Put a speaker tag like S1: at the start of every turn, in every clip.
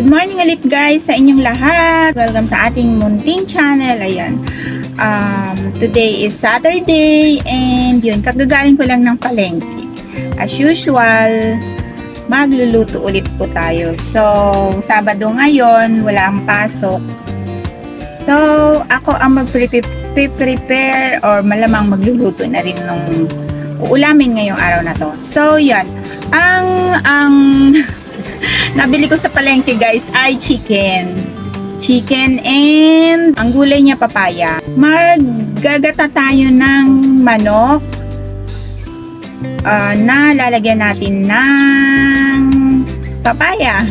S1: Good morning ulit guys sa inyong lahat. Welcome sa ating munting channel. Ayan. Today is Saturday and yun, kagagaling ko lang ng palengke. As usual, magluluto ulit po tayo. So, Sabado ngayon, wala ang pasok. So, ako ang mag-prepare or malamang magluluto na rin nung uulamin ngayong araw na to. So, yan. Ang nabili ko sa palengke guys ay chicken and ang gulay niya papaya. Maggagata tayo ng manok na lalagyan natin ng papaya.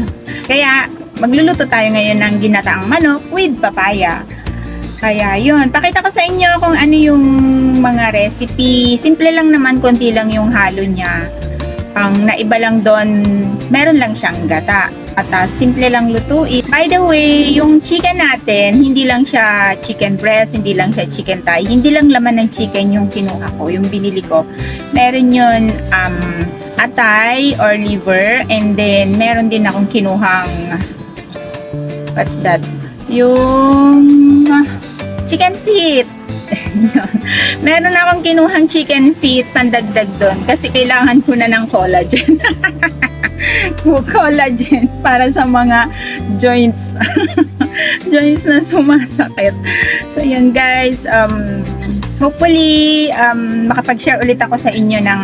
S1: Kaya magluluto tayo ngayon ng ginataang manok with papaya. Kaya yun, pakita ko sa inyo kung ano yung mga recipe. Simple lang naman, konti lang yung halo niya. Ang naiba lang doon, meron lang siyang gata at simple lang lutuin. By the way, yung chicken natin, hindi lang siya chicken breast, hindi lang siya chicken thigh, hindi lang laman ng chicken yung kinuha ko, yung binili ko. Meron yun atay or liver, and then meron din akong kinuhang what's that? Yung chicken feet. Meron akong kinuhang chicken feet pandagdag doon kasi kailangan ko na ng collagen. Collagen para sa mga joints. Joints na sumasakit. So yan guys, hopefully makapag-share ulit ako sa inyo ng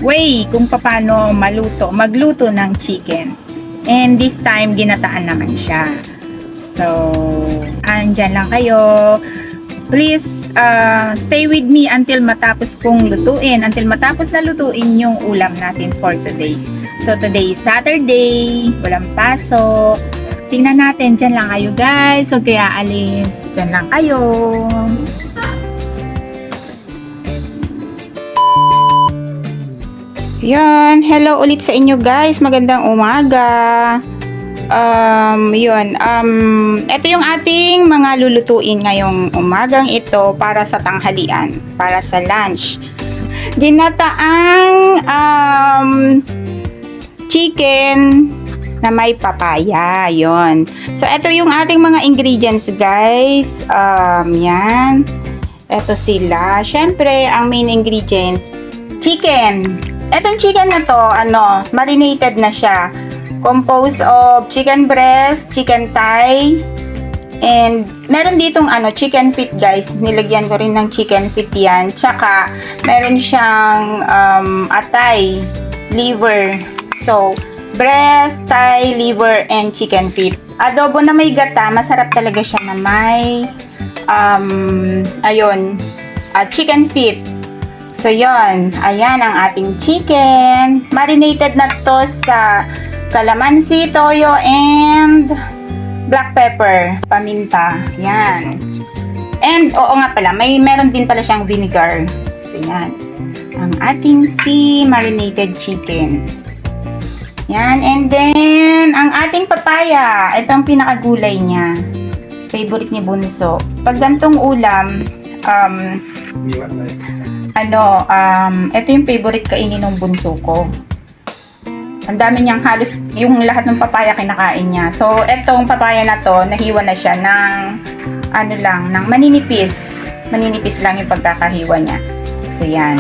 S1: way kung paano magluto ng chicken. And this time ginataan naman siya. So andyan lang kayo. Please stay with me until matapos kong lutuin. Until matapos na lutuin yung ulam natin for today. So today is Saturday. Walang pasok. Tingnan natin. Dyan lang kayo guys. So kaya alis. Dyan lang kayo. Yan. Hello ulit sa inyo guys. Magandang umaga. Ito yung ating mga lulutuin ngayong umagang ito para sa tanghalian, para sa lunch. Ginataang chicken na may papaya, yon. So ito yung ating mga ingredients guys. Yan. Ito sila. Syempre, ang main ingredient, chicken. Etong chicken na to, marinated na siya. Composed of chicken breast, chicken thigh, and meron ditong chicken feet guys. Nilagyan ko rin ng chicken feet yan. Tsaka meron siyang atay, liver. So, breast, thigh, liver, and chicken feet. Adobo na may gata, masarap talaga siya na may chicken feet. So, yon. Ayan ang ating chicken. Marinated na to sa kalamansi, toyo, and black pepper, paminta. Yan. And, oo nga pala, meron din pala siyang vinegar. So, yan. Ang ating marinated chicken. Yan. And then, ang ating papaya. Ito ang pinakagulay niya. Favorite ni Bunso. Pag gantong ulam, ito yung favorite kainin ng Bunso ko. Ang dami niyang halos yung lahat ng papaya kinakain niya. So, etong papaya na to, nahiwa na siya ng ng maninipis. Maninipis lang yung pagkakahiwa niya. So, yan.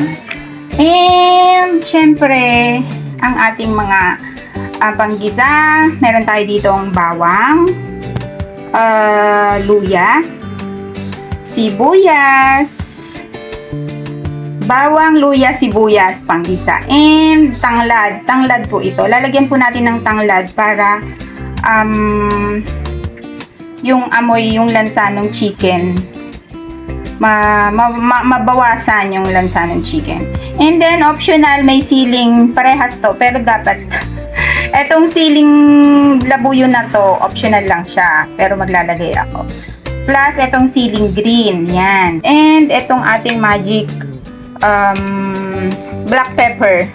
S1: And, syempre, ang ating mga panggisa. Meron tayo ditong bawang, luya, sibuyas, bawang, luya, sibuyas, panggisa, and tanglad. Tanglad po ito. Lalagyan po natin ng tanglad para yung amoy, yung lansa ng chicken mabawasan yung lansa ng chicken. And then optional, may siling, parehas to, pero dapat etong siling labuyo na to, optional lang siya, pero maglalagay ako. Plus etong siling green, yan. And etong ating magic black pepper.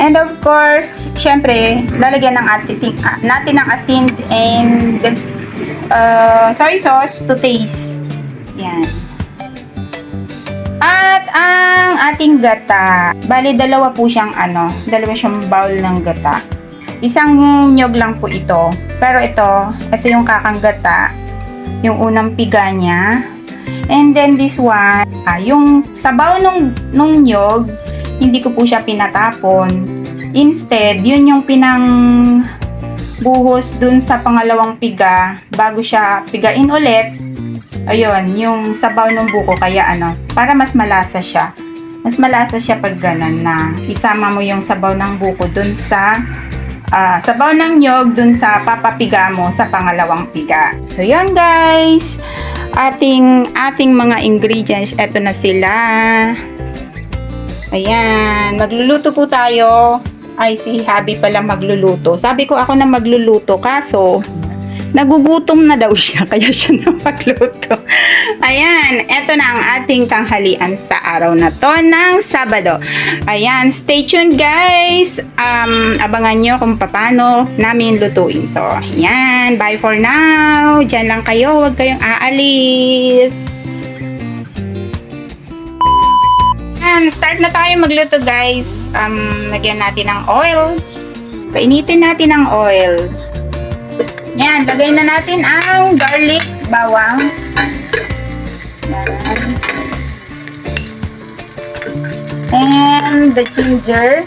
S1: And of course, syempre, lalagyan ng natin ng asin and soy sauce to taste. Yan. At ang ating gata, bali dalawa po siyang dalawa siyang bowl ng gata. Isang nyog lang po ito. Pero ito yung kakanggata. Yung unang piga niya. And then this one, yung sabaw nung nyog, hindi ko po siya pinatapon. Instead, yun yung buhos dun sa pangalawang piga bago siya pigain ulit. Ayun, yung sabaw ng buko, kaya para mas malasa siya. Mas malasa siya pag ganun na isama mo yung sabaw ng buko dun sa sabaw ng nyog dun sa papapiga mo sa pangalawang piga. So yun guys, ating mga ingredients, eto na sila. Ayan, magluluto po tayo. Ay, si Habi pala magluluto. Sabi ko ako na magluluto, kaso nagugutom na daw siya, kaya siya na magluto. Ayan, eto na ang ating tanghalian sa araw na to ng Sabado. Ayan, stay tuned guys. Abangan nyo kung paano namin lutuin to. Ayan, bye for now. Diyan lang kayo, huwag kayong aalis. Ayan, start na tayo magluto guys. Lagyan natin ng oil. Painitin natin ang oil. Yan, lagay na natin ang garlic, bawang. Yan. And the ginger.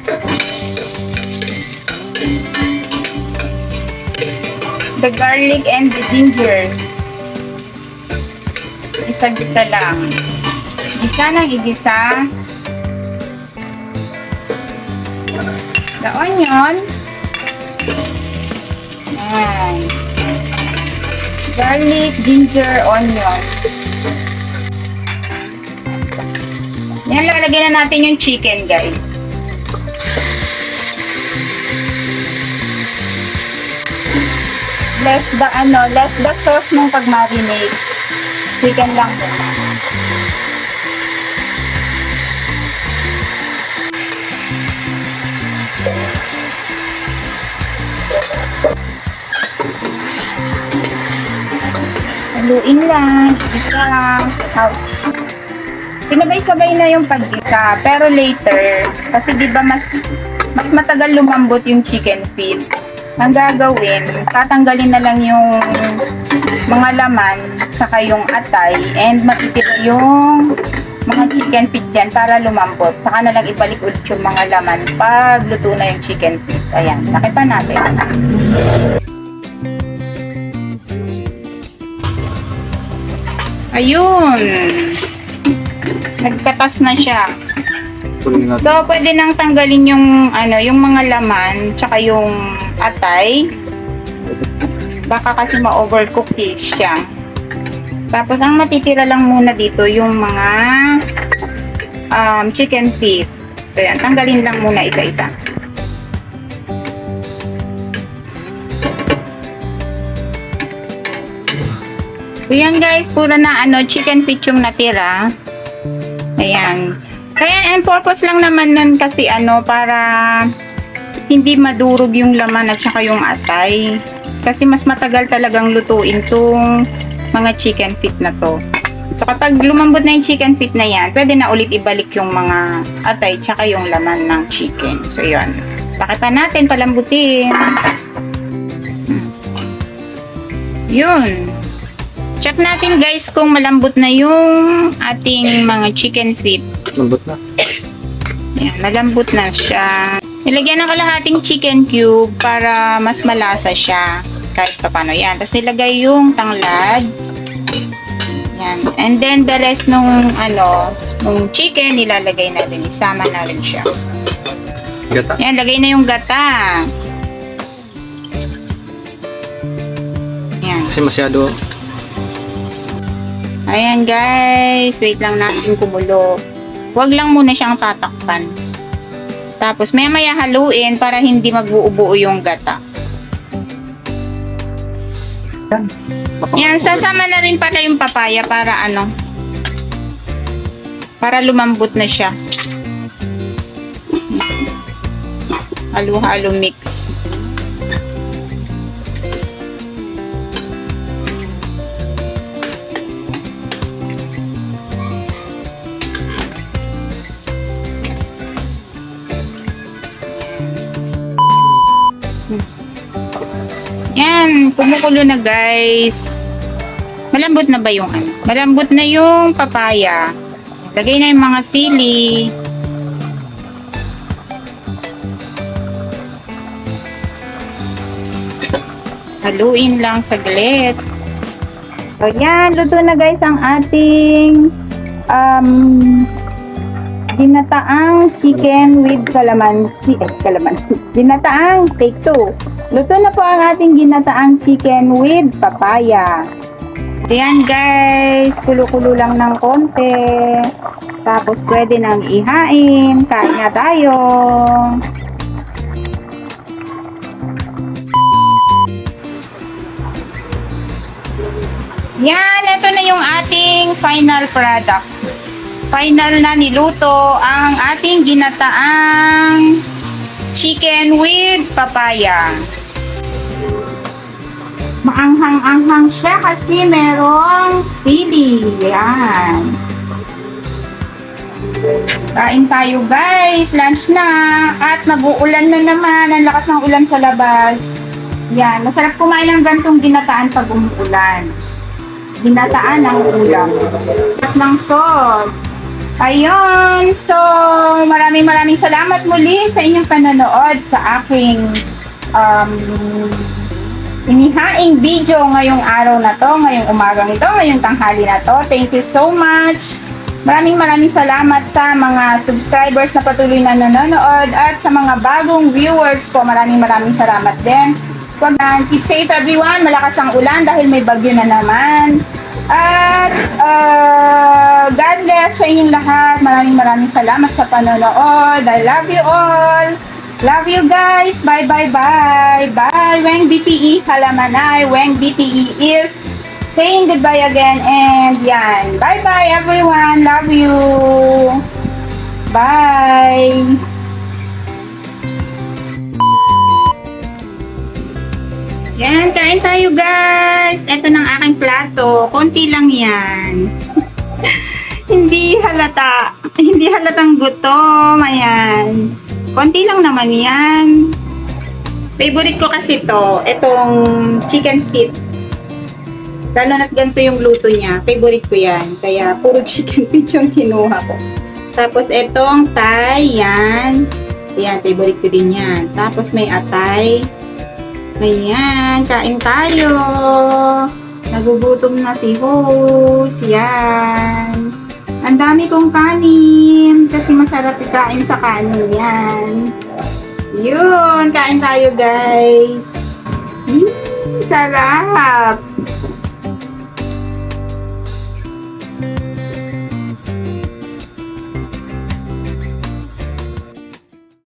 S1: The garlic and the ginger. Isa-gisa lang. Igisa ng igisa. The onion. Ayan. Garlic, ginger, onion. Yan, lalagyan na natin yung chicken, guys. Less the sauce mong pag-marinate. Chicken lang muna. Haluin lang, isa. Sinabay-sabay na yung pag-isa, pero later, kasi di ba mas matagal lumambot yung chicken feet. Ang gagawin, tatanggalin na lang yung mga laman, saka yung atay, and matitira yung mga chicken feet dyan para lumambot. Saka na lang ibalik ulit yung mga laman pag luto na yung chicken feet. Ayan, nakita natin. Ayun. Nagkatas na siya. So, pwede nang tanggalin yung yung mga laman tsaka yung atay. Baka kasi ma-overcook siya. Tapos ang matitira lang muna dito yung mga chicken feet. So, yan, tanggalin lang muna isa-isa. So yan guys, puro na chicken feet yung natira. Ayan. Kaya ang purpose lang naman nun kasi para hindi madurog yung laman at saka yung atay. Kasi mas matagal talagang lutuin tong mga chicken feet na to. So kapag lumambot na yung chicken feet na yan, pwede na ulit ibalik yung mga atay tsaka yung laman ng chicken. So yun. Pakita natin, palambutin. Yun. Check natin guys kung malambot na yung ating mga chicken feet.
S2: Malambot na.
S1: Ayan, malambot na siya. Nilagyan ng kalahating chicken cube para mas malasa siya. Kahit pa paano yan. Tapos nilagay yung tanglad. Yan. And then the rest nung chicken nilalagay natin. Isama na rin siya.
S2: Gata?
S1: Yan, lagay na yung gata. Yan.
S2: Kasi masyado.
S1: Ayan guys, wait lang natin kumulo. Huwag lang muna siyang tatakpan. Tapos maya haluin para hindi magbuo-buo yung gata. Yan, sasama na rin pala yung papaya para para lumambot na siya. Halo-halo mix. Yan, kumukulo na guys. Malambot na ba yung ano? Malambot na yung papaya. Lagay na yung mga sili. Haluin lang saglit. So yan, luto na guys ang ating ginataang chicken with calamansi. Ginataang take 2. Luto na po ang ating ginataang chicken with papaya. Ayan guys, kulo-kulo lang ng konti. Tapos pwede nang ihain. Kain na tayo. Yan, ito na yung ating final product. Final na niluto ang ating ginataang chicken with papaya. Maanghang-anghang siya kasi merong sili. Yan. Kain tayo guys. Lunch na. At mag-uulan na naman. Ang lakas ng ulan sa labas. Yan. Masarap kumain ng gantong ginataan pag umuulan. Ginataan ng ulam. At ng sauce. Ayun. So, maraming salamat muli sa inyong panonood sa aking inihaing video ngayong araw na to, ngayong umagang ito, ngayong tanghali na to. Thank you so much. Maraming salamat sa mga subscribers na patuloy na nanonood at sa mga bagong viewers po. Maraming salamat din. Keep safe everyone. Malakas ang ulan dahil may bagyo na naman. At God bless sa inyong lahat. Maraming salamat sa panonood. I love you all. Love you guys. Bye. Bye. Weng BTE Halamanay. Weng BTE is saying goodbye again. And yan. Bye everyone. Love you. Bye. Yan, kain tayo guys. Ito ng aking plato. Konti lang yan. Hindi halatang gutom. Ayan. Konti lang naman yan. Favorite ko kasi to. Itong chicken feet. Lalo na't ganito yung luto niya. Favorite ko yan. Kaya puro chicken feet yung kinuha ko. Tapos itong Thai. Yan. Ayan, favorite ko din yan. Tapos may atay. Ayan, kain tayo. Nagugutom na si host. Yan. Ang dami kong kanin. Kasi masarap ikain sa kanin yan. Yun, kain tayo guys. Sarap.